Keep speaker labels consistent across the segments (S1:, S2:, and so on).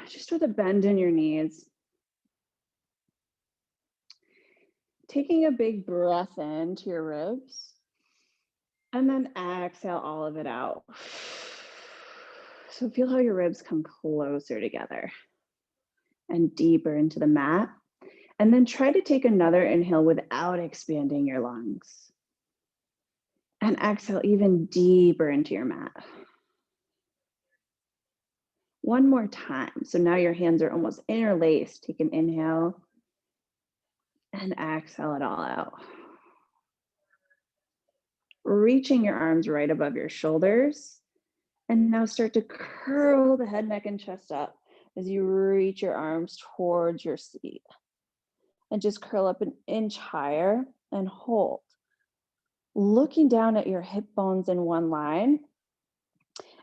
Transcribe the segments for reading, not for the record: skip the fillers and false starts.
S1: just with a bend in your knees. Taking a big breath into your ribs, and then exhale all of it out. So feel how your ribs come closer together and deeper into the mat. And then try to take another inhale without expanding your lungs. And exhale even deeper into your mat. One more time. So now your hands are almost interlaced. Take an inhale and exhale it all out. Reaching your arms right above your shoulders. And now start to curl the head, neck, and chest up as you reach your arms towards your seat. And just curl up an inch higher and hold. Looking down at your hip bones in one line.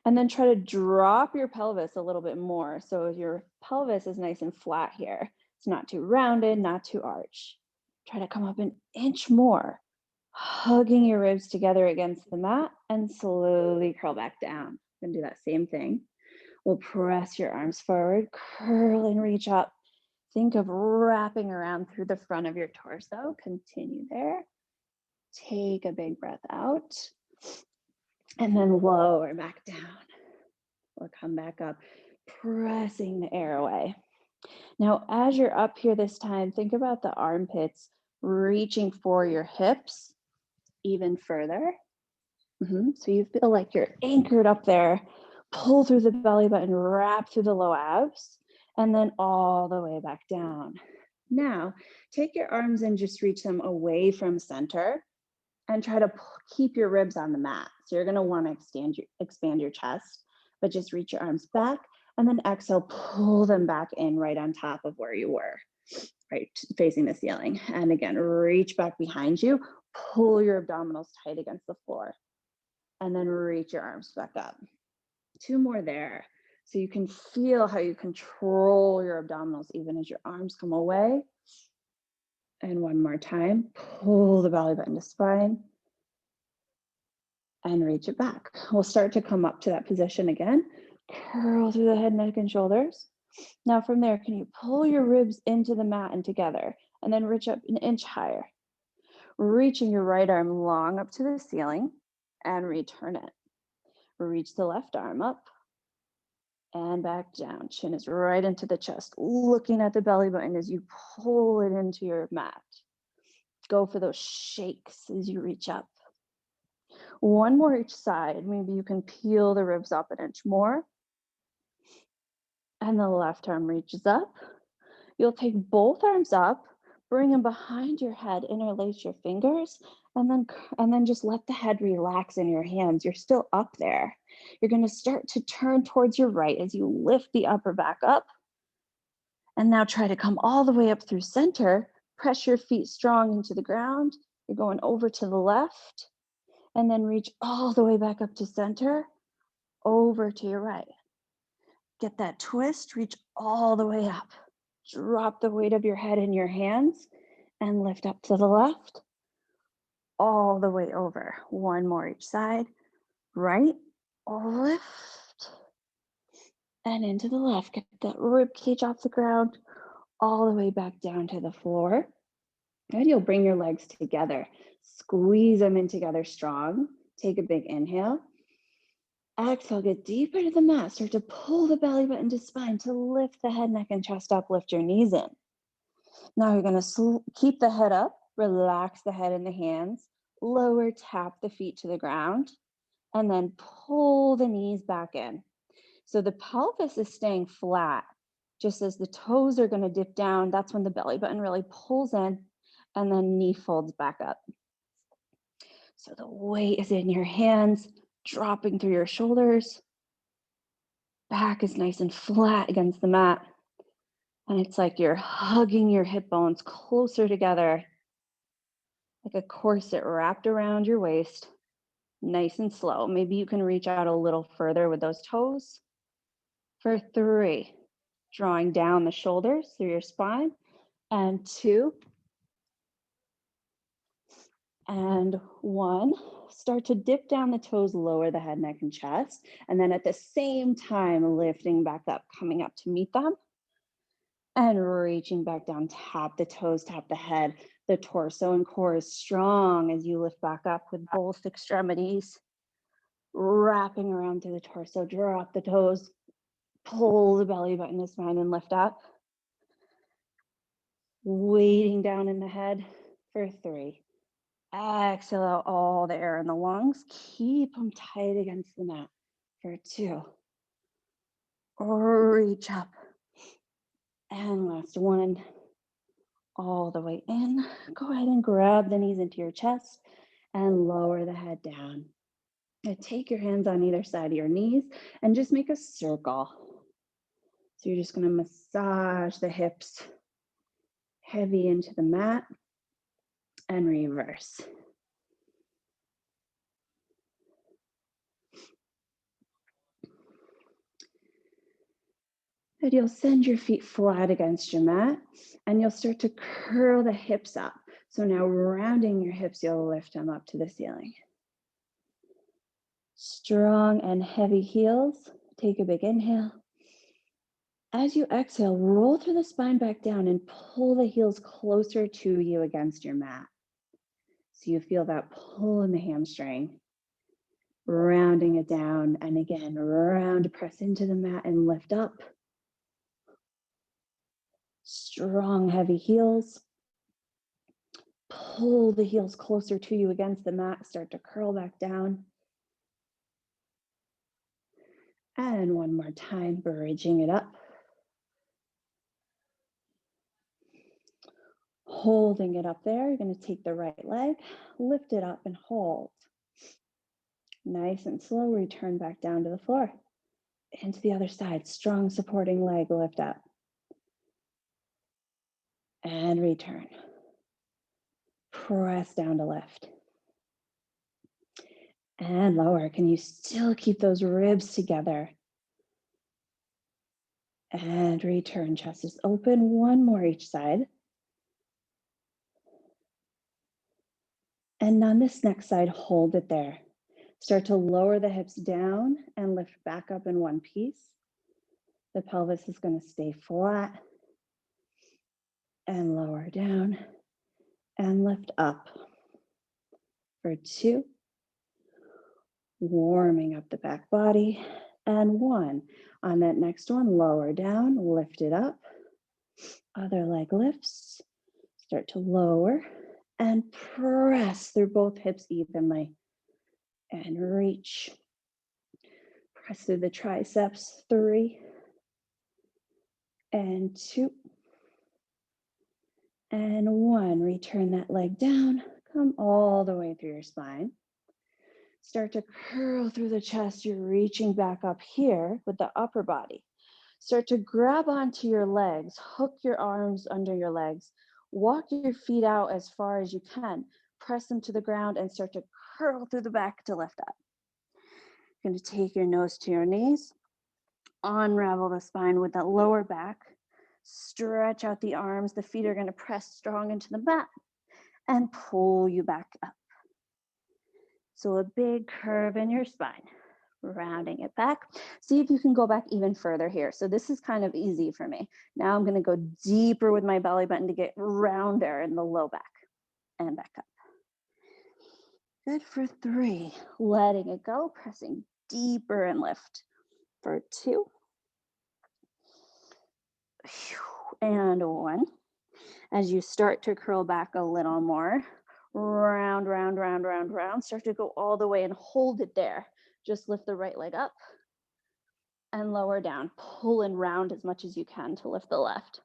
S1: And then try to drop your pelvis a little bit more. So your pelvis is nice and flat here. It's not too rounded, not too arched. Try to come up an inch more, hugging your ribs together against the mat and slowly curl back down. And do that same thing. We'll press your arms forward, curl and reach up. Think of wrapping around through the front of your torso. Continue there. Take a big breath out. And then lower back down. Or come back up, pressing the air away. Now, as you're up here this time, think about the armpits reaching for your hips even further. So you feel like you're anchored up there. Pull through the belly button, wrap through the low abs, and then all the way back down. Now, take your arms and just reach them away from center and try to keep your ribs on the mat. So you're going to want to expand your chest, but just reach your arms back and then exhale, pull them back in right on top of where you were, right, facing the ceiling. And again, reach back behind you, pull your abdominals tight against the floor, and then reach your arms back up. 2 more there. So you can feel how you control your abdominals even as your arms come away. And 1 more time, pull the belly button to spine and reach it back. We'll start to come up to that position again. Curl through the head, neck, and shoulders. Now from there, can you pull your ribs into the mat and together, and then reach up an inch higher, reaching your right arm long up to the ceiling and return it. Reach the left arm up and back down. Chin is right into the chest, looking at the belly button as you pull it into your mat. Go for those shakes as you reach up. 1 more each side. Maybe you can peel the ribs up an inch more. And the left arm reaches up. You'll take both arms up, bring them behind your head, interlace your fingers, and then just let the head relax in your hands. You're still up there. You're going to start to turn towards your right as you lift the upper back up. And now try to come all the way up through center. Press your feet strong into the ground. You're going over to the left, and then reach all the way back up to center, over to your right. Get that twist, reach all the way up. Drop the weight of your head in your hands and lift up to the left, all the way over. 1 more each side. Right, lift, and into the left. Get that rib cage off the ground, all the way back down to the floor. And you'll bring your legs together. Squeeze them in together strong. Take a big inhale. Exhale, get deeper to the mat. Start to pull the belly button to spine to lift the head, neck, and chest up. Lift your knees in. Now you're going to keep the head up. Relax the head and the hands. Lower, tap the feet to the ground. And then pull the knees back in. So the pelvis is staying flat. Just as the toes are going to dip down, that's when the belly button really pulls in, and then knee folds back up. So the weight is in your hands, dropping through your shoulders. Back is nice and flat against the mat. And it's like you're hugging your hip bones closer together, like a corset wrapped around your waist, nice and slow. Maybe you can reach out a little further with those toes. For 3, drawing down the shoulders through your spine. And 2, And one, start to dip down the toes, lower the head, neck, and chest. And then at the same time, lifting back up, coming up to meet them. And reaching back down, tap the toes, tap the head. The torso and core is strong as you lift back up with both extremities. Wrapping around through the torso, drop the toes, pull the belly button to spine and lift up. Weighting down in the head for 3. Exhale out all the air in the lungs. Keep them tight against the mat for 2. Reach up. And last one. All the way in. Go ahead and grab the knees into your chest and lower the head down. And take your hands on either side of your knees and just make a circle. So you're just going to massage the hips heavy into the mat and reverse. And you'll send your feet flat against your mat and you'll start to curl the hips up. So now rounding your hips, you'll lift them up to the ceiling. Strong and heavy heels. Take a big inhale. As you exhale, roll through the spine back down and pull the heels closer to you against your mat. So you feel that pull in the hamstring. Rounding it down, and again, round, press into the mat and lift up. Strong, heavy heels. Pull the heels closer to you against the mat, start to curl back down. And one more time, bridging it up. Holding it up there, you're going to take the right leg, lift it up and hold. Nice and slow, return back down to the floor. Into the other side, strong supporting leg, lift up. And return. Press down to lift. And lower. Can you still keep those ribs together? And return, chest is open. One more each side. And on this next side, hold it there. Start to lower the hips down and lift back up in one piece. The pelvis is going to stay flat. And lower down and lift up for 2. Warming up the back body. And 1. On that next one, lower down, lift it up. Other leg lifts. Start to lower and press through both hips evenly. And reach. Press through the triceps. 3. And 2. And 1. Return that leg down. Come all the way through your spine. Start to curl through the chest. You're reaching back up here with the upper body. Start to grab onto your legs. Hook your arms under your legs. Walk your feet out as far as you can. Press them to the ground and start to curl through the back to lift up. You're going to take your nose to your knees. Unravel the spine with that lower back. Stretch out the arms. The feet are going to press strong into the mat and pull you back up. So a big curve in your spine, rounding it back. See if you can go back even further here. So this is kind of easy for me. Now I'm going to go deeper with my belly button to get rounder in the low back and back up. Good for 3. Letting it go, pressing deeper and lift for 2. And 1. As you start to curl back a little more, round, round, round, round, round. Start to go all the way and hold it there. Just lift the right leg up and lower down. Pull and round as much as you can to lift the left.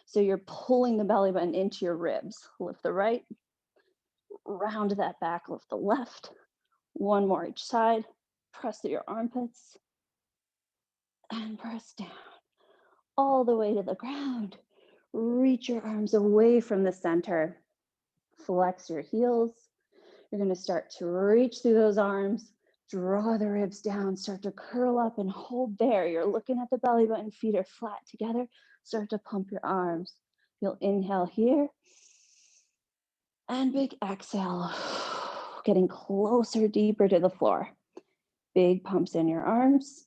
S1: So you're pulling the belly button into your ribs. Lift the right, round that back, lift the left. 1 more each side. Press through your armpits and press down all the way to the ground. Reach your arms away from the center. Flex your heels. You're going to start to reach through those arms, draw the ribs down, start to curl up and hold there. You're looking at the belly button, feet are flat together. Start to pump your arms. You'll inhale here And big exhale, getting closer, deeper to the floor. Big pumps in your arms.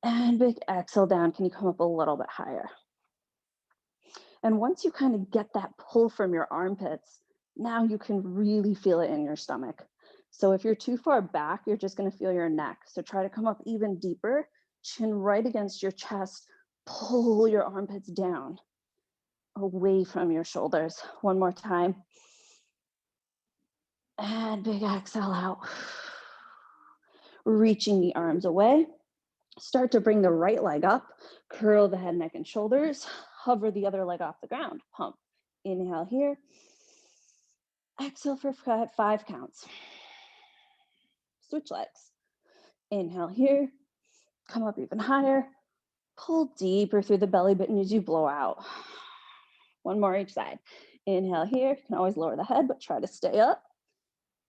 S1: And big exhale down. Can you come up a little bit higher? And once you kind of get that pull from your armpits, now you can really feel it in your stomach. So if you're too far back, you're just going to feel your neck. So try to come up even deeper, chin right against your chest, pull your armpits down away from your shoulders. One more time. And big exhale out. Reaching the arms away. Start to bring the right leg up, curl the head, neck, and shoulders, hover the other leg off the ground, pump. Inhale here. Exhale for 5 counts. Switch legs. Inhale here. Come up even higher. Pull deeper through the belly button as you blow out. One more each side. Inhale here. You can always lower the head, but try to stay up.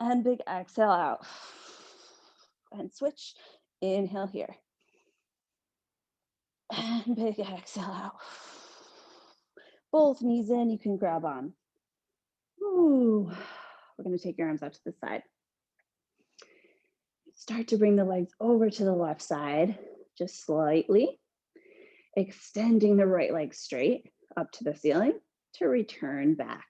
S1: And big exhale out. And switch. Inhale here. And big exhale out. Both knees in, you can grab on. Ooh. We're going to take your arms out to the side. Start to bring the legs over to the left side, just slightly. Extending the right leg straight up to the ceiling to return back.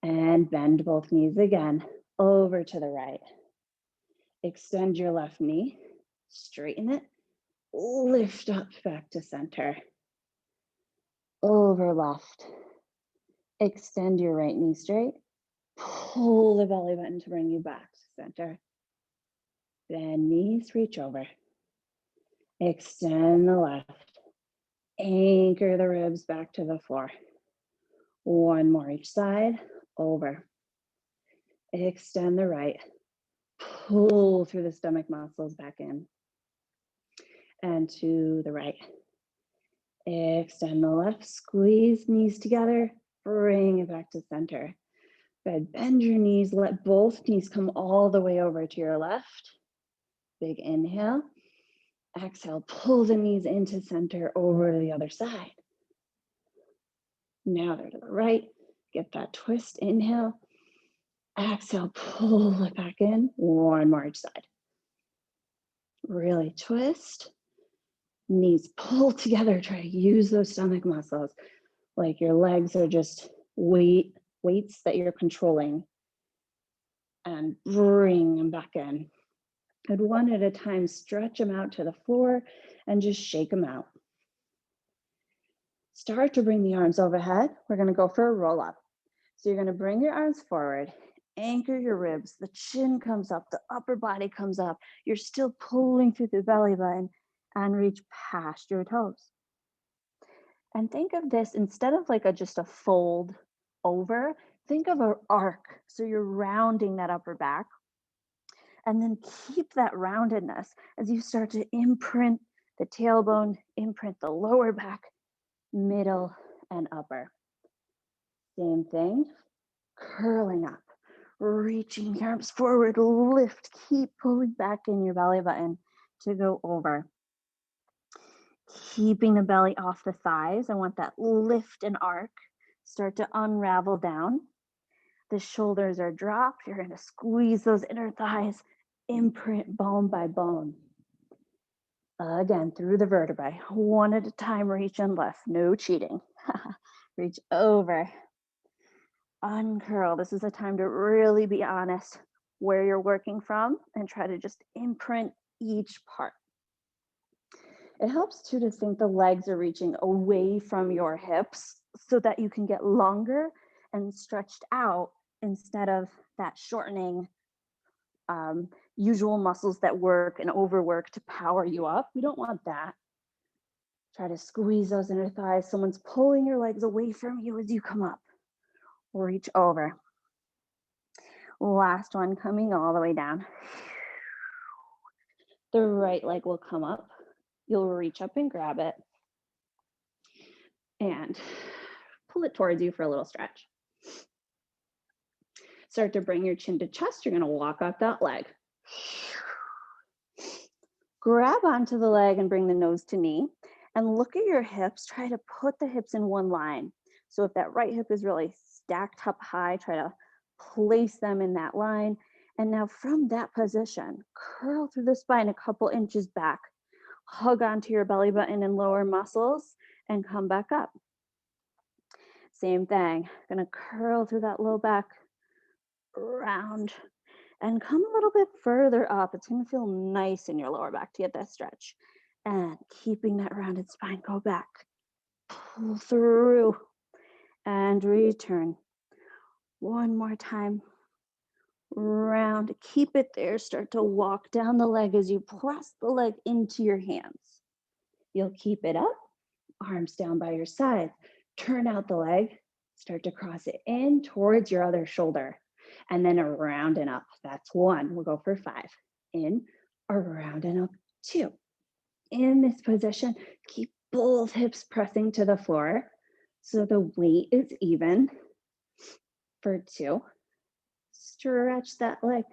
S1: And bend both knees again, over to the right. Extend your left knee, straighten it, lift up back to center. Over left. Extend your right knee straight. Pull the belly button to bring you back to center. Bend knees, reach over. Extend the left. Anchor the ribs back to the floor. One more each side. Over. Extend the right. Pull through the stomach muscles back in. And to the right. Extend the left. Squeeze knees together. Bring it back to center. Good. Bend your knees. Let both knees come all the way over to your left. Big inhale. Exhale. Pull the knees into center over to the other side. Now they're to the right. Get that twist. Inhale. Exhale. Pull it back in. One more each side. Really twist. Knees pull together. Try to use those stomach muscles like your legs are just weights that you're controlling. And bring them back in. And one at a time, stretch them out to the floor and just shake them out. Start to bring the arms overhead. We're going to go for a roll up. So you're going to bring your arms forward, anchor your ribs, the chin comes up, the upper body comes up. You're still pulling through the belly button and reach past your toes. And think of this instead of like just a fold over, think of an arc. So you're rounding that upper back. And then keep that roundedness as you start to imprint the tailbone, imprint the lower back, middle, and upper. Same thing, curling up, reaching the arms forward, lift, keep pulling back in your belly button to go over. Keeping the belly off the thighs. I want that lift and arc. Start to unravel down. The shoulders are dropped. You're going to squeeze those inner thighs, imprint bone by bone. Again, through the vertebrae, one at a time, reach and lift, no cheating. Reach over, uncurl. This is a time to really be honest where you're working from and try to just imprint each part. It helps too to think the legs are reaching away from your hips so that you can get longer and stretched out instead of that shortening usual muscles that work and overwork to power you up. We don't want that. Try to squeeze those inner thighs. Someone's pulling your legs away from you as you come up. Reach over. Last one, coming all the way down. The right leg will come up. You'll reach up and grab it and pull it towards you for a little stretch. Start to bring your chin to chest. You're going to walk up that leg. Grab onto the leg and bring the nose to knee and look at your hips. Try to put the hips in one line. So if that right hip is really stacked up high. Try to place them in that line. And now from that position, curl through the spine a couple inches back. Hug onto your belly button and lower muscles and come back up. Same thing. Gonna curl through that low back, round, and come a little bit further up. It's gonna feel nice in your lower back to get that stretch. And keeping that rounded spine, go back, pull through, and return. One more time. Round, keep it there. Start to walk down the leg as you press the leg into your hands. You'll keep it up, arms down by your side. Turn out the leg, start to cross it in towards your other shoulder, and then around and up. That's 1. We'll go for 5. In, around and up. 2. In this position, keep both hips pressing to the floor so the weight is even. For 2. Stretch that leg,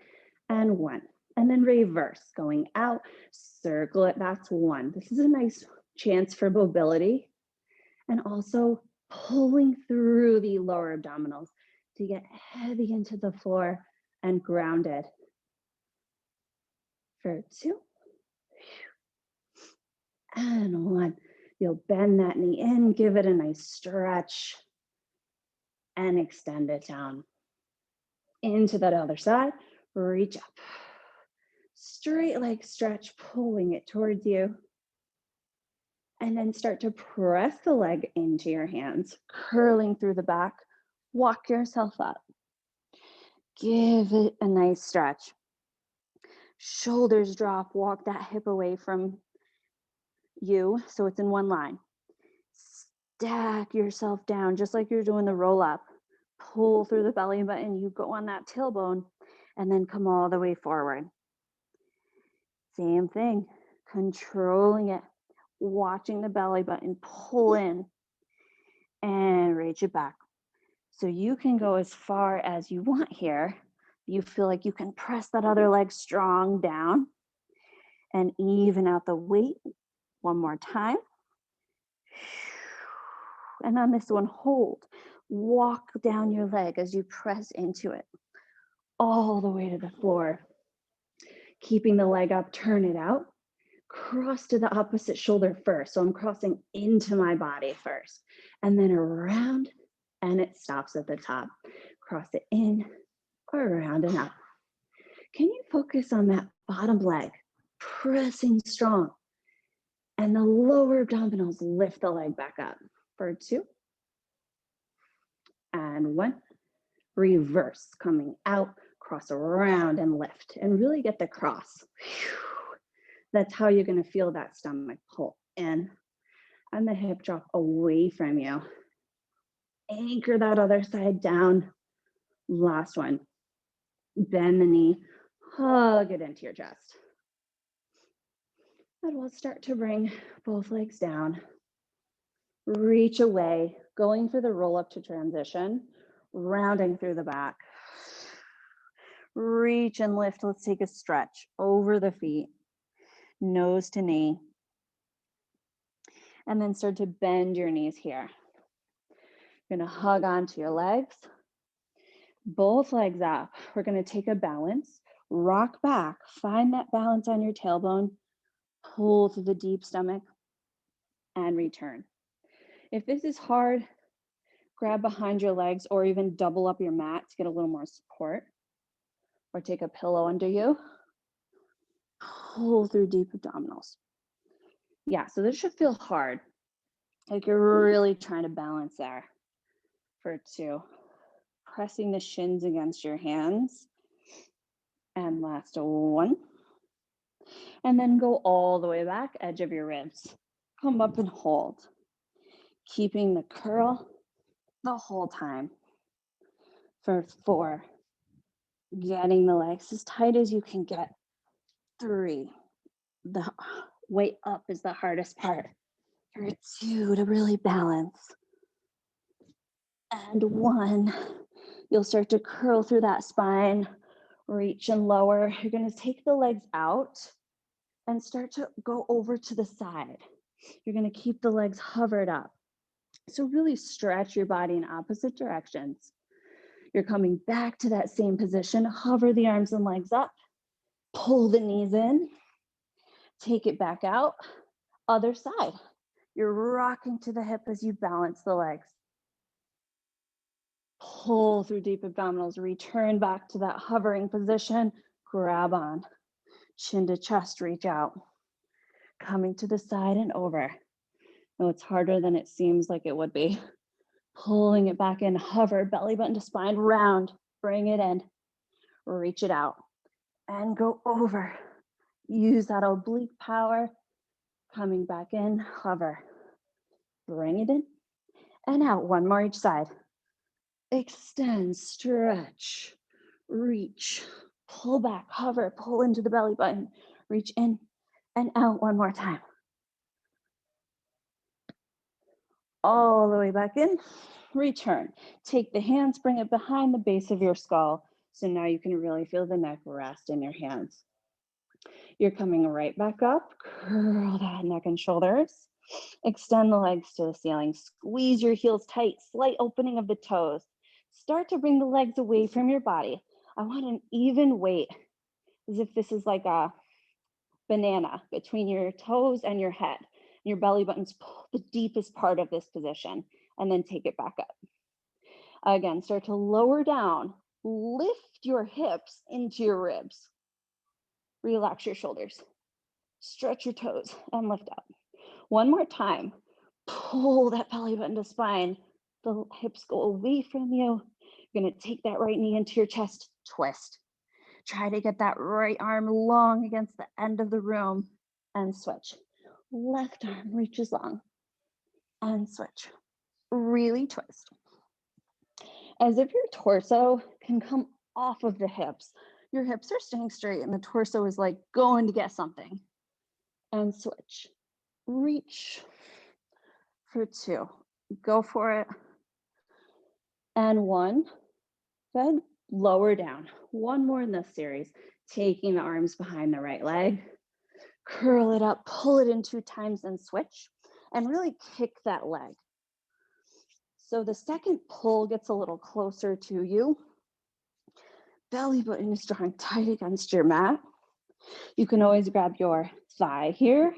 S1: and 1. And then reverse, going out, circle it. That's 1. This is a nice chance for mobility and also pulling through the lower abdominals to get heavy into the floor and grounded. For 2. And 1. You'll bend that knee in, give it a nice stretch, and extend it down. Into that other side, reach up. Straight leg stretch, pulling it towards you. And then start to press the leg into your hands, curling through the back. Walk yourself up. Give it a nice stretch. Shoulders drop, walk that hip away from you so it's in one line. Stack yourself down just like you're doing the roll up. Pull through the belly button, you go on that tailbone, and then come all the way forward. Same thing, controlling it, watching the belly button pull in and reach it back. So you can go as far as you want here. You feel like you can press that other leg strong down and even out the weight. One more time. And on this one, hold. Walk down your leg as you press into it all the way to the floor. Keeping the leg up, turn it out. Cross to the opposite shoulder first. So I'm crossing into my body first and then around, and it stops at the top. Cross it in, around and up. Can you focus on that bottom leg, pressing strong, and the lower abdominals lift the leg back up for 2 and 1. Reverse, coming out, cross around and lift, and really get the cross. That's how you're going to feel that stomach pull in and the hip drop away from you. Anchor that other side down. Last one. Bend the knee, hug it into your chest. And we'll start to bring both legs down. Reach away, going for the roll up to transition, rounding through the back. Reach and lift. Let's take a stretch over the feet, nose to knee. And then start to bend your knees here. You're going to hug onto your legs. Both legs up. We're going to take a balance. Rock back. Find that balance on your tailbone. Pull through the deep stomach and return. If this is hard, grab behind your legs or even double up your mat to get a little more support. Or take a pillow under you. Pull through deep abdominals. Yeah, so this should feel hard. Like you're really trying to balance there. For 2. Pressing the shins against your hands. And last 1. And then go all the way back, edge of your ribs. Come up and hold. Keeping the curl the whole time. For 4. Getting the legs as tight as you can get. 3. The way up is the hardest part. For 2, to really balance. And 1. You'll start to curl through that spine. Reach and lower. You're going to take the legs out and start to go over to the side. You're going to keep the legs hovered up. So really stretch your body in opposite directions. You're coming back to that same position. Hover the arms and legs up. Pull the knees in. Take it back out. Other side. You're rocking to the hip as you balance the legs. Pull through deep abdominals. Return back to that hovering position. Grab on. Chin to chest, reach out. Coming to the side and over. No, it's harder than it seems like it would be. Pulling it back in, hover, belly button to spine, round, bring it in, reach it out, and go over. Use that oblique power, coming back in, hover, bring it in, and out. One more each side. Extend, stretch, reach, pull back, hover, pull into the belly button, reach in and out. One more time. All the way back in, return. Take the hands, bring it behind the base of your skull. So now you can really feel the neck rest in your hands. You're coming right back up, curl that neck and shoulders. Extend the legs to the ceiling, squeeze your heels tight, slight opening of the toes. Start to bring the legs away from your body. I want an even weight, as if this is like a banana between your toes and your head. Your belly button's the deepest part of this position, and then take it back up. Again, start to lower down, lift your hips into your ribs. Relax your shoulders, stretch your toes, and lift up. One more time, pull that belly button to spine. The hips go away from you. You're gonna take that right knee into your chest, twist. Try to get that right arm long against the end of the room and switch. Left arm reaches long and switch. Really twist. As if your torso can come off of the hips. Your hips are staying straight and the torso is like going to get something. And switch. Reach for 2. Go for it. And 1. Good. Lower down. One more in this series. Taking the arms behind the right leg. Curl it up, pull it in 2 times and switch. And really kick that leg. So the second pull gets a little closer to you. Belly button is drawing tight against your mat. You can always grab your thigh here,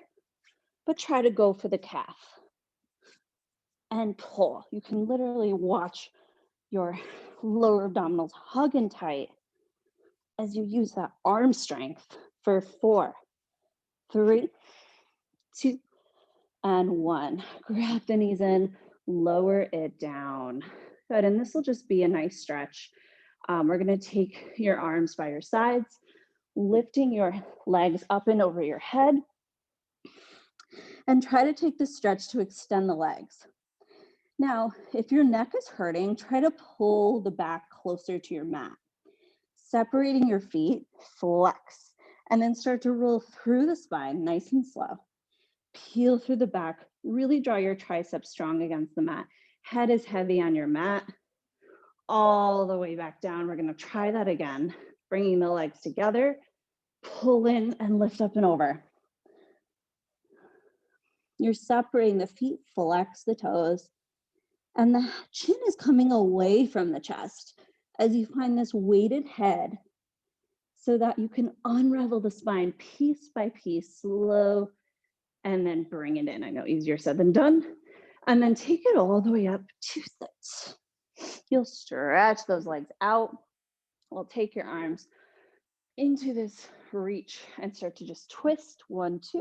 S1: but try to go for the calf. And pull. You can literally watch your lower abdominals hugging tight as you use that arm strength for 4, 3, 2, and 1. Grab the knees in, lower it down. Good, and this will just be a nice stretch. We're gonna take your arms by your sides, lifting your legs up and over your head, and try to take the stretch to extend the legs. Now, if your neck is hurting, try to pull the back closer to your mat. Separating your feet, flex, and then start to roll through the spine, nice and slow. Peel through the back, really draw your triceps strong against the mat. Head is heavy on your mat, all the way back down. We're gonna try that again, bringing the legs together, pull in and lift up and over. You're separating the feet, flex the toes, and the chin is coming away from the chest as you find this weighted head so that you can unravel the spine piece by piece, slow, and then bring it in. I know easier said than done. And then take it all the way up to sit. You'll stretch those legs out. We'll take your arms into this reach and start to just twist 1, 2,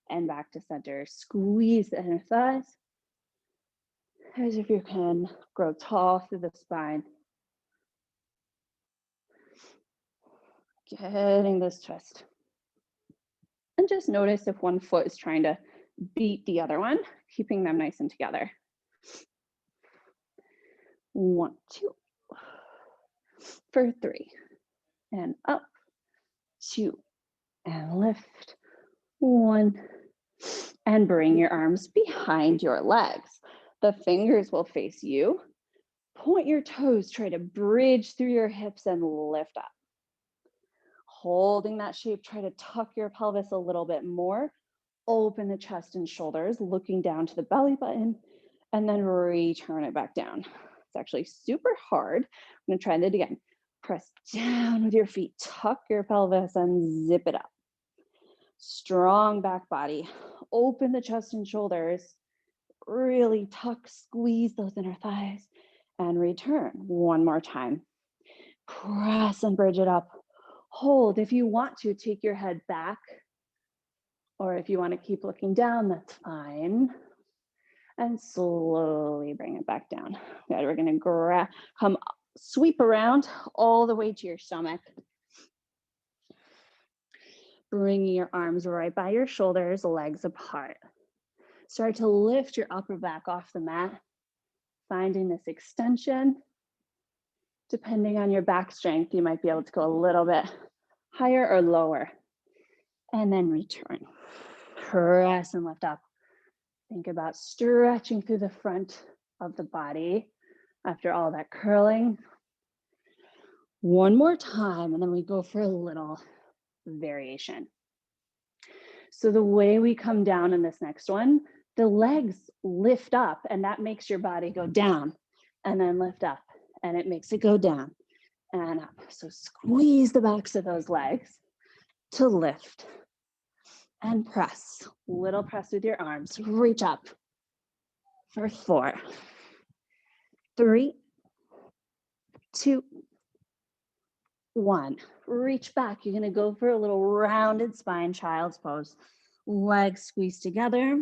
S1: and back to center. Squeeze the inner thighs as if you can grow tall through the spine. Getting this twist. And just notice if one foot is trying to beat the other one, keeping them nice and together. 1, 2, for 3, and up, 2, and lift, 1, and bring your arms behind your legs. The fingers will face you. Point your toes, try to bridge through your hips and lift up. Holding that shape, try to tuck your pelvis a little bit more. Open the chest and shoulders, looking down to the belly button, and then return it back down. It's actually super hard. I'm gonna try that again. Press down with your feet, tuck your pelvis and zip it up. Strong back body. Open the chest and shoulders. Really tuck, squeeze those inner thighs and return. One more time. Press and bridge it up. Hold. If you want to, take your head back, or if you want to keep looking down, that's fine. And slowly bring it back down. Good. We're going to come sweep around all the way to your stomach. Bringing your arms right by your shoulders, legs apart. Start to lift your upper back off the mat, finding this extension. Depending on your back strength, you might be able to go a little bit higher or lower. And then return. Press and lift up. Think about stretching through the front of the body after all that curling. One more time, and then we go for a little variation. So the way we come down in this next one, the legs lift up, and that makes your body go down, and then lift up, and it makes it go down and up. So squeeze the backs of those legs to lift and press. Little press with your arms. Reach up for 4, 3, 2, 1. Reach back. You're going to go for a little rounded spine, child's pose. Legs squeeze together.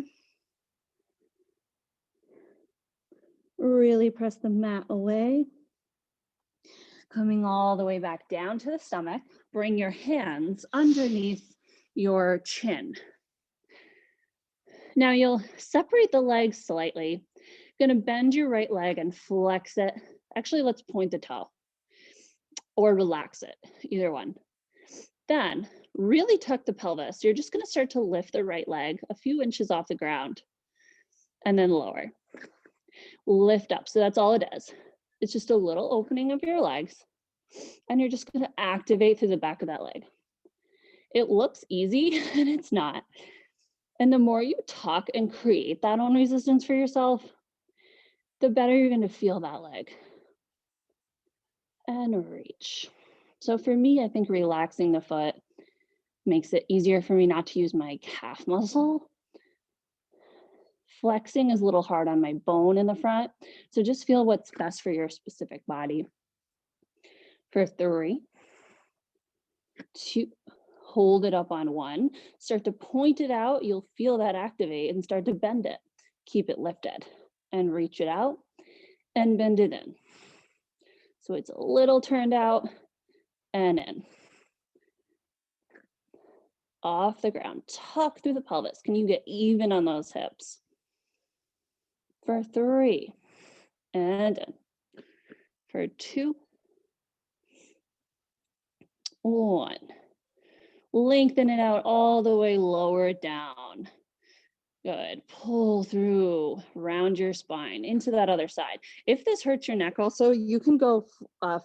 S1: Really press the mat away. Coming all the way back down to the stomach. Bring your hands underneath your chin. Now you'll separate the legs slightly. You're going to bend your right leg and flex it. Actually, let's point the toe or relax it, either one. Then really tuck the pelvis. You're just going to start to lift the right leg a few inches off the ground and then lower. Lift up. So that's all it is. It's just a little opening of your legs, and you're just going to activate through the back of that leg. It looks easy, and it's not. And the more you tuck and create that own resistance for yourself, the better you're going to feel that leg. And reach. So for me, I think relaxing the foot makes it easier for me not to use my calf muscle. Flexing is a little hard on my bone in the front. So just feel what's best for your specific body. For 3, 2, hold it up on 1. Start to point it out. You'll feel that activate and start to bend it. Keep it lifted and reach it out and bend it in. So it's a little turned out and in. Off the ground, tuck through the pelvis. Can you get even on those hips? For 3, and in. For 2, 1. Lengthen it out all the way, lower it down. Good. Pull through, round your spine into that other side. If this hurts your neck also, you can go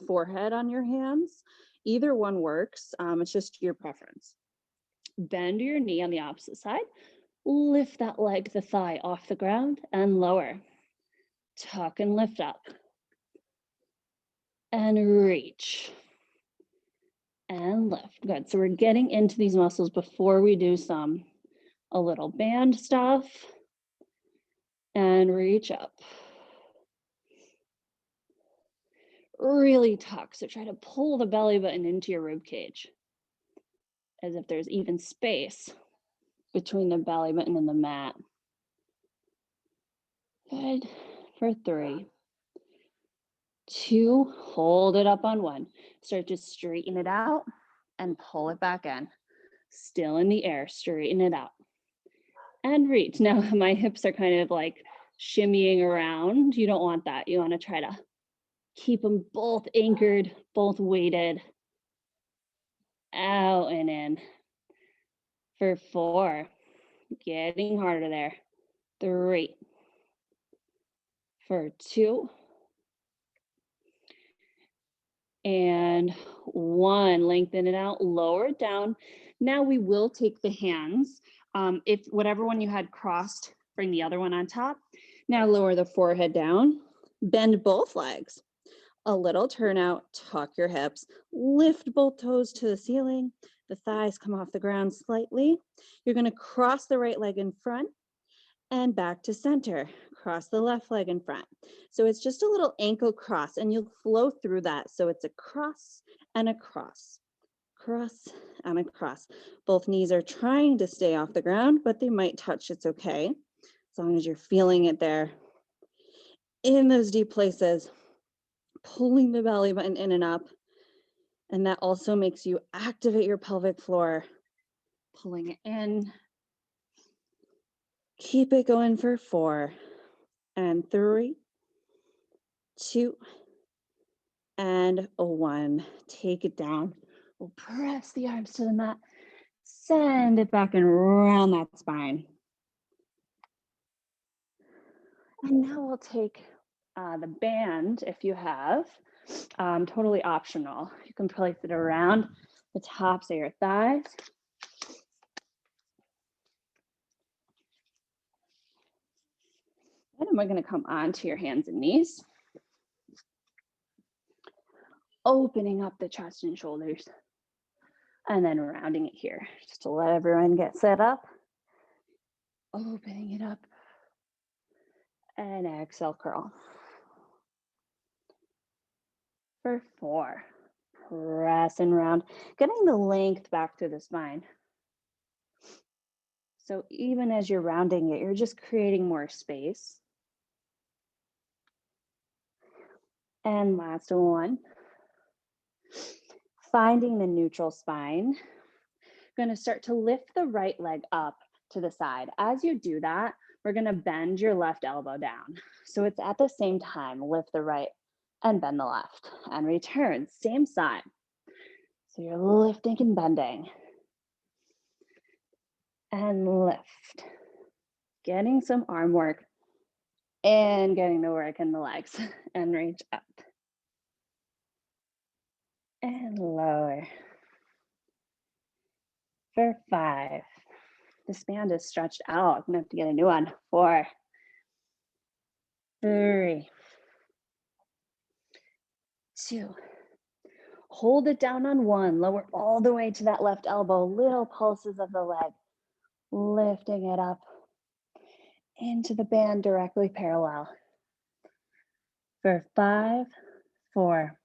S1: forehead on your hands. Either one works. It's just your preference. Bend your knee on the opposite side. Lift that leg, the thigh off the ground and lower. Tuck and lift up. And reach. And lift. Good. So we're getting into these muscles before we do a little band stuff. And reach up. Really tuck. So try to pull the belly button into your rib cage, as if there's even space between the belly button and the mat. Good. For 3, 2, hold it up on 1. Start to straighten it out and pull it back in. Still in the air, straighten it out. And reach. Now my hips are kind of like shimmying around. You don't want that. You want to try to keep them both anchored, both weighted. Out and in. For 4, getting harder there. 3, for 2, and 1. Lengthen it out, lower it down. Now we will take the hands. If whatever one you had crossed, bring the other one on top. Now lower the forehead down. Bend both legs. A little turnout, tuck your hips, lift both toes to the ceiling. The thighs come off the ground slightly. You're going to cross the right leg in front and back to center. Cross the left leg in front. So it's just a little ankle cross, and you'll flow through that. So it's a cross and a cross, cross and a cross. Both knees are trying to stay off the ground, but they might touch. It's okay, as long as you're feeling it there. In those deep places, pulling the belly button in and up. And that also makes you activate your pelvic floor, pulling it in. Keep it going for 4 and 3, 2 and 1. Take it down. We'll press the arms to the mat, send it back and round that spine. And now we'll take the band, if you have, totally optional. You can place it around the tops of your thighs. And then we're going to come onto your hands and knees, opening up the chest and shoulders, and then rounding it here, just to let everyone get set up. Opening it up, and exhale, curl. For 4, press and round, getting the length back to the spine. So even as you're rounding it, you're just creating more space. And last one, finding the neutral spine. Going to start to lift the right leg up to the side. As you do that, we're going to bend your left elbow down. So it's at the same time, lift the right and bend the left and return, same side. So you're lifting and bending and lift, getting some arm work and getting the work in the legs, and reach up and lower. For 5, this band is stretched out. I'm gonna have to get a new one. 4, 3, 2. Hold it down on 1. Lower all the way to that left elbow. Little pulses of the leg. Lifting it up into the band directly parallel. For 5, 4,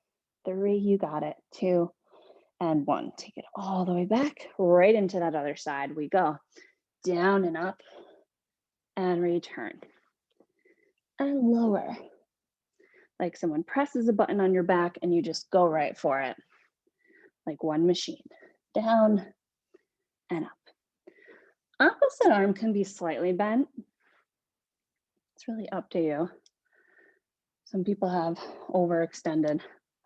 S1: 3, you got it. 2 and 1. Take it all the way back, right into that other side we go. Down and up and return. And lower. Like someone presses a button on your back and you just go right for it. Like one machine. Down and up. Opposite arm can be slightly bent. It's really up to you. Some people have overextended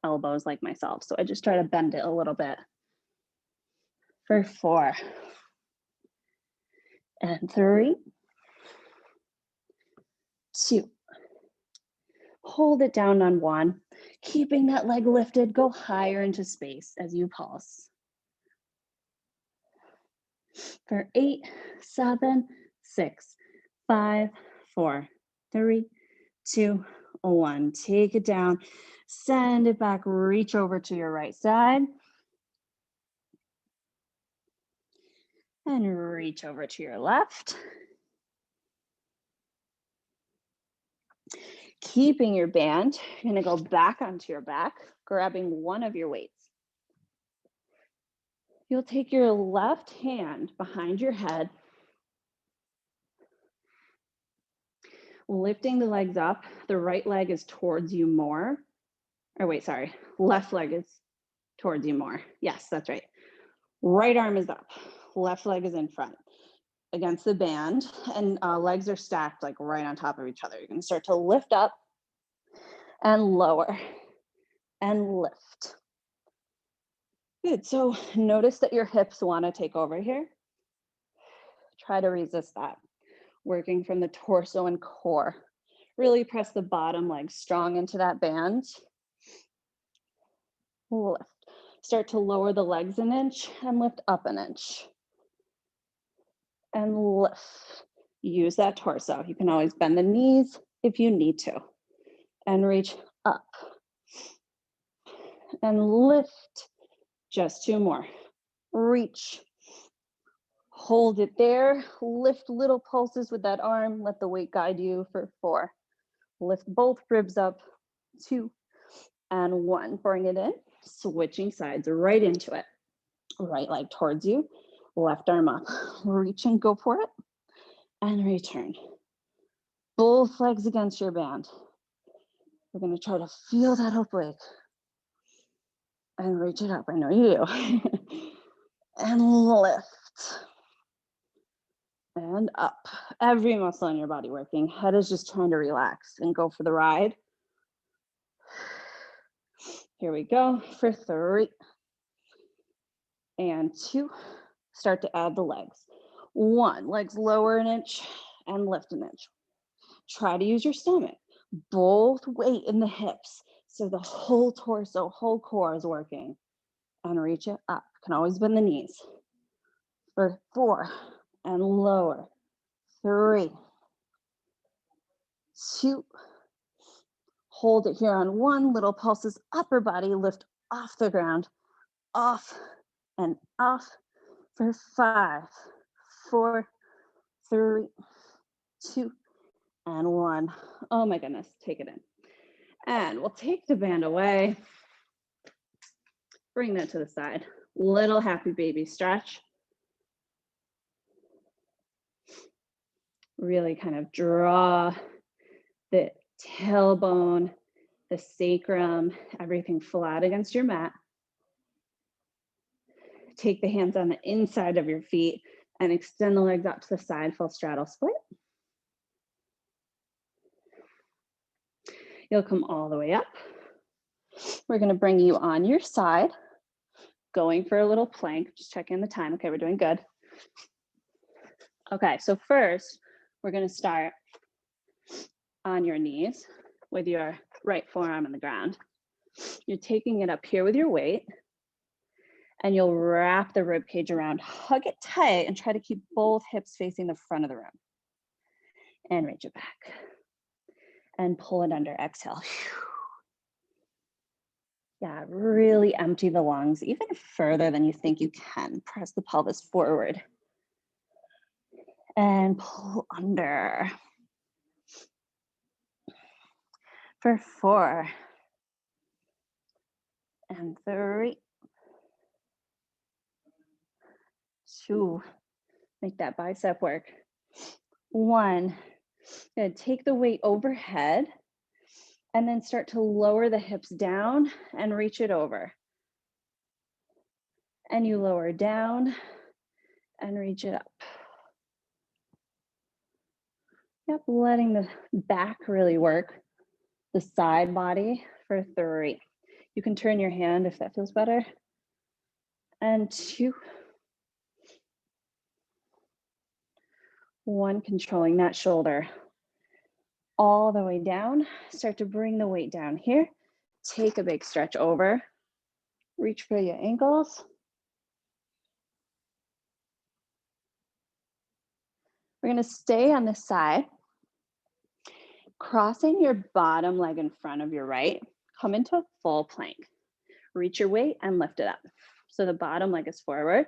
S1: elbows like myself, so I just try to bend it a little bit. For 4 and 3, 2. Hold it down on 1, keeping that leg lifted. Go higher into space as you pulse. For 8, 7, 6, 5, 4, 3, 2, 1. Take it down, send it back, reach over to your right side. And reach over to your left. Keeping your band, you're gonna go back onto your back, grabbing one of your weights. You'll take your left hand behind your head, lifting the legs up. The right leg is towards you more. Or wait, sorry, left leg is towards you more. Yes, that's right. Right arm is up, left leg is in front against the band, and legs are stacked like right on top of each other. You're gonna start to lift up and lower and lift. Good, so notice that your hips wanna take over here. Try to resist that. Working from the torso and core. Really press the bottom leg strong into that band. Lift. Start to lower the legs an inch and lift up an inch. And lift. Use that torso. You can always bend the knees if you need to. and reach up and lift. Just 2 more. Reach. Hold it there. Lift little pulses with that arm. Let the weight guide you for 4. Lift both ribs up. 2 and 1. Bring it in. Switching sides right into it. Right leg towards you. Left arm up. Reach and go for it. And return. Both legs against your band. We're going to try to feel that oblique. And reach it up. I know you do. And lift. And up. Every muscle in your body working. Head is just trying to relax and go for the ride. Here we go for 3 and 2. Start to add the legs. 1, legs lower an inch and lift an inch. Try to use your stomach. Both weight in the hips. So the whole torso, whole core is working. And reach it up. Can always bend the knees. For 4 and lower. 3, 2. Hold it here on 1. Little pulses, upper body, lift off the ground. Off and off for 5, 4, 3, 2, and 1. Oh my goodness, take it in. And we'll take the band away. Bring that to the side. Little happy baby stretch. Really kind of draw the tailbone, the sacrum, everything flat against your mat. Take the hands on the inside of your feet and extend the legs out to the side, full straddle split. You'll come all the way up. We're going to bring you on your side, going for a little plank. Just check in the time. Okay, we're doing good. Okay, so first, we're going to start on your knees with your right forearm on the ground. You're taking it up here with your weight, and you'll wrap the rib cage around. Hug it tight and try to keep both hips facing the front of the room. And reach it back. And pull it under, exhale. Yeah, really empty the lungs even further than you think you can. Press the pelvis forward. And pull under. For 4. And 3. 2. Make that bicep work. 1. Good. Take the weight overhead and then start to lower the hips down and reach it over. And you lower down and reach it up. Yep, letting the back really work. The side body for 3. You can turn your hand if that feels better. And 2. 1, controlling that shoulder. All the way down. Start to bring the weight down here. Take a big stretch over. Reach for your ankles. We're going to stay on this side. Crossing your bottom leg in front of your right. Come into a full plank. Reach your weight and lift it up. So the bottom leg is forward.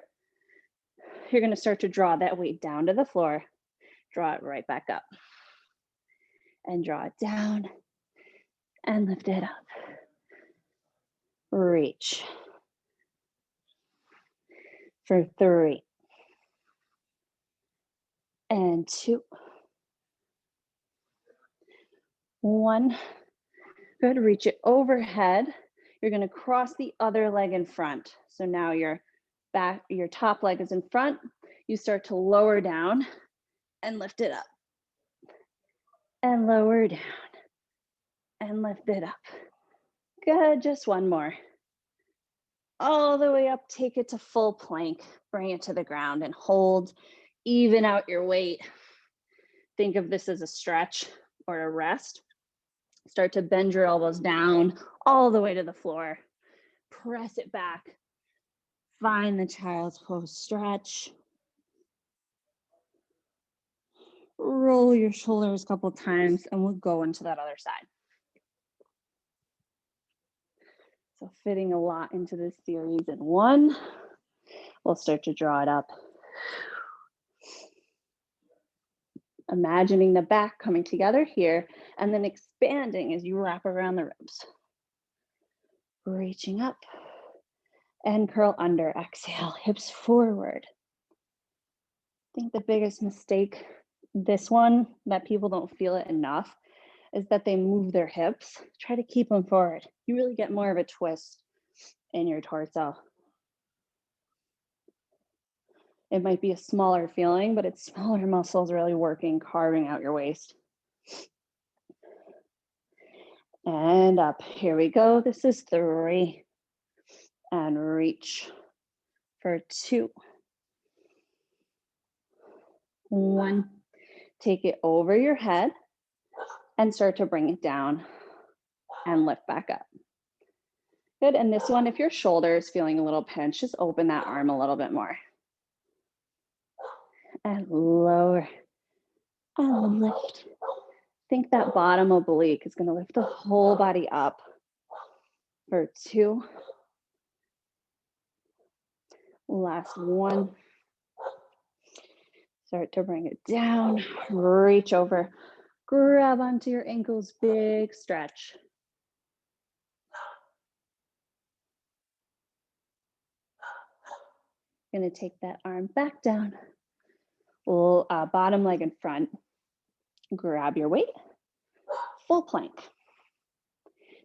S1: You're going to start to draw that weight down to the floor. Draw it right back up. And draw it down and lift it up. Reach. For 3. And 2. 1. Good, reach it overhead. You're gonna cross the other leg in front. So now your top leg is in front. You start to lower down and lift it up. And lower down and lift it up. Good, just 1 more. All the way up, take it to full plank. Bring it to the ground and hold. Even out your weight. Think of this as a stretch or a rest. Start to bend your elbows down all the way to the floor. Press it back. Find the child's pose stretch. Roll your shoulders a couple times and we'll go into that other side. So fitting a lot into this series in one. We'll start to draw it up. Imagining the back coming together here and then expanding as you wrap around the ribs. Reaching up and curl under. Exhale, hips forward. I think the biggest mistake, this one, that people don't feel it enough, is that they move their hips. Try to keep them forward. You really get more of a twist in your torso. It might be a smaller feeling, but it's smaller muscles really working, carving out your waist. And up, here we go. This is 3. And reach for 2. 1. Take it over your head and start to bring it down and lift back up. Good, and this one, if your shoulder is feeling a little pinched, just open that arm a little bit more. And lower and lift. Think that bottom oblique is going to lift the whole body up for 2. Last 1. Start to bring it down, reach over, grab onto your ankles, big stretch. Gonna take that arm back down, bottom leg in front, grab your weight, full plank.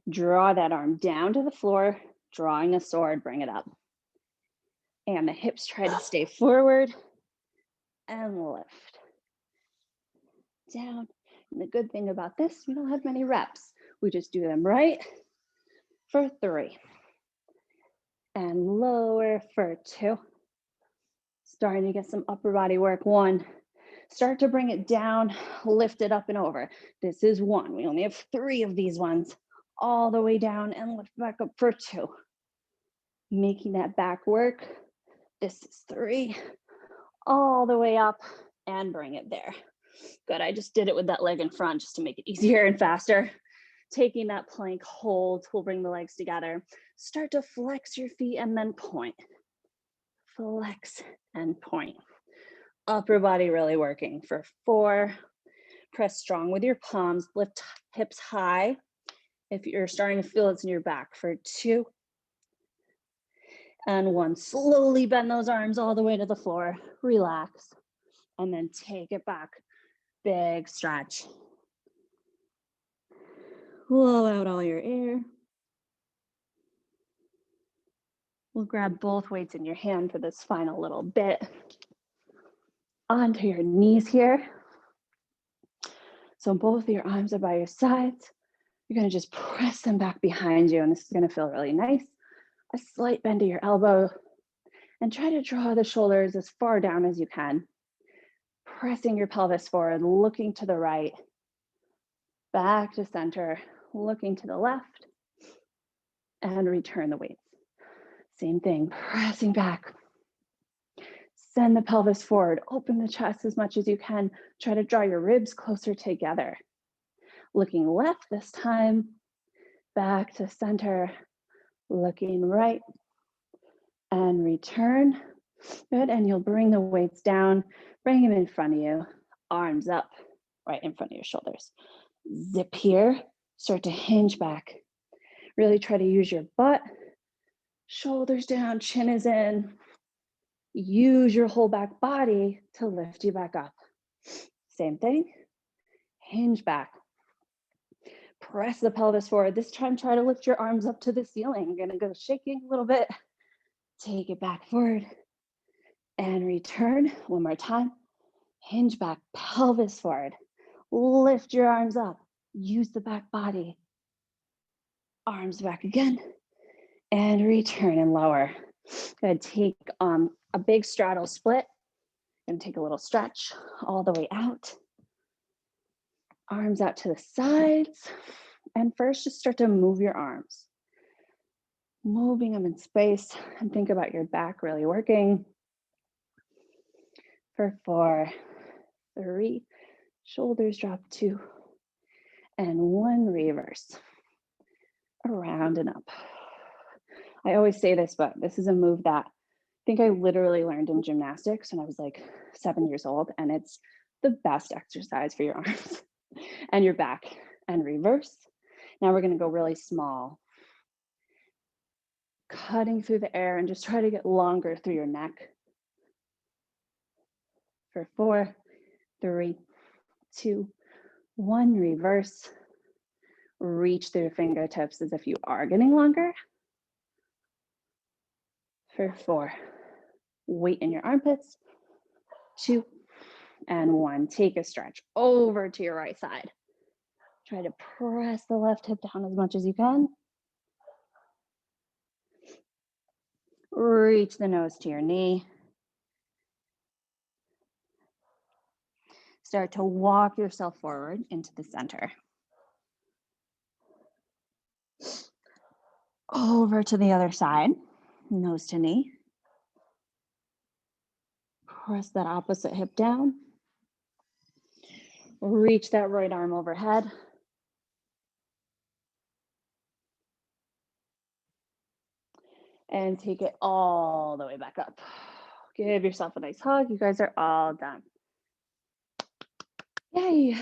S1: Draw that arm down to the floor, drawing a sword, bring it up. And the hips try to stay forward and lift. Down. And the good thing about this, we don't have many reps. We just do them right for 3. And lower for 2. Starting to get some upper body work. 1. Start to bring it down, lift it up and over. This is 1. We only have 3 of these ones. All the way down and lift back up for 2. Making that back work. This is 3. All the way up and bring it there. Good, I just did it with that leg in front just to make it easier and faster. Taking that plank hold, we'll bring the legs together. Start to flex your feet and then point. Flex and point. Upper body really working for 4. Press strong with your palms, lift hips high. If you're starting to feel it's in your back for 2. And 1, slowly bend those arms all the way to the floor, relax, and then take it back. Big stretch. Blow out all your air. We'll grab both weights in your hand for this final little bit. Onto your knees here. So both of your arms are by your sides. You're gonna just press them back behind you, and this is gonna feel really nice. A slight bend to your elbow, and try to draw the shoulders as far down as you can. Pressing your pelvis forward, looking to the right, back to center, looking to the left, and return the weights. Same thing, pressing back. Send the pelvis forward, open the chest as much as you can. Try to draw your ribs closer together. Looking left this time, back to center, looking right, and return. Good, and you'll bring the weights down, bring them in front of you, arms up, right in front of your shoulders. Zip here, start to hinge back. Really try to use your butt, shoulders down, chin is in. Use your whole back body to lift you back up. Same thing, hinge back. Press the pelvis forward. This time, try to lift your arms up to the ceiling. You're gonna go shaking a little bit. Take it back forward and return. One more time. Hinge back, pelvis forward. Lift your arms up. Use the back body. Arms back again. And return and lower. Gonna take a big straddle split. Gonna take a little stretch all the way out. Arms out to the sides. And first, just start to move your arms. Moving them in space, and think about your back really working. For 4, 3, shoulders drop 2, and 1, reverse. Around and up. I always say this, but this is a move that I think I literally learned in gymnastics when I was like 7 years old, and it's the best exercise for your arms and your back. And reverse. Now we're going to go really small, cutting through the air, and just try to get longer through your neck. For 4, 3, 2, 1, reverse. Reach through your fingertips as if you are getting longer. For 4, weight in your armpits. 2, and 1. Take a stretch over to your right side. Try to press the left hip down as much as you can. Reach the nose to your knee. Start to walk yourself forward into the center. Over to the other side, nose to knee. Press that opposite hip down. Reach that right arm overhead. And take it all the way back up. Give yourself a nice hug. You guys are all done. Yay.